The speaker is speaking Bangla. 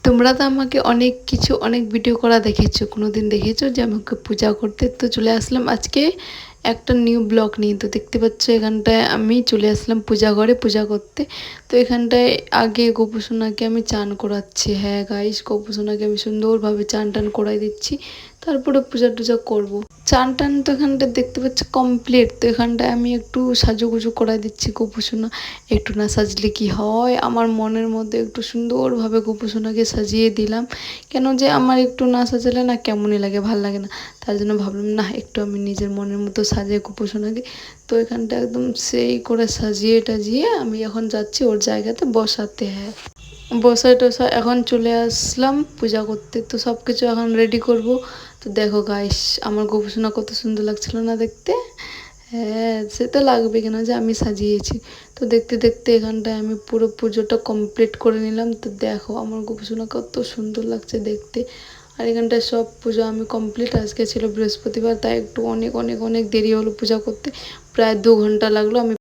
তোমরা তো আমাকে অনেক কিছু অনেক ভিডিও করা দেখেছো, কোনোদিন দেখেছো যে আমাকে পূজা করতে। তো চলে আসলাম আজকে একটা নিউ ব্লগ নিয়ে। তো দেখতে পাচ্ছ এখানটায় আমি চলে আসলাম পূজা ঘরে পূজা করতে। তো এখানটায় আগে গোপুসোনাকে আমি চান করাচ্ছি। হ্যাঁ গাইস, গোপুসোনাকে আমি সুন্দরভাবে চান টান করাই দিচ্ছি, তারপরে পূজা টুজা করব। চান টান তো এখানটা দেখতে পাচ্ছ কমপ্লিট। তো এখানটায় আমি একটু সাজুগুজু করাই দিচ্ছি গোপুসোনা। একটু না সাজলে কি হয়, আমার মনের মধ্যে একটু সুন্দরভাবে গোপুসোনাকে সাজিয়ে দিলাম। কেন যে আমার একটু না সাজালে না কেমনই লাগে, ভাল লাগে না। তার জন্য ভাবলাম না, একটু আমি নিজের মনের মতো সাজিয়ে গোপুসোনাকে। তো এখানটা একদম সেই করে সাজিয়ে টাজিয়ে আমি এখন যাচ্ছি ওর জায়গাতে বসাতে। হ্যাঁ, বসাই টসা এখন চলে আসলাম পূজা করতে। তো সব কিছু এখন রেডি করব। তো দেখো গাইস, আমার গোপুসোনা কত সুন্দর লাগছিল না দেখতে। হ্যাঁ, সে তো লাগবে কেন যে আমি সাজিয়েছি। তো দেখতে দেখতে এখানটায় আমি পুরো পুজোটা কমপ্লিট করে নিলাম। তো দেখো আমার গোপুসোনা কত সুন্দর লাগছে দেখতে। আর এখানটায় সব পুজো আমি কমপ্লিট। আজকে ছিল বৃহস্পতিবার, তাই একটু অনেক অনেক অনেক দেরি হলো পূজা করতে। প্রায় 2 ঘন্টা লাগলো। আমি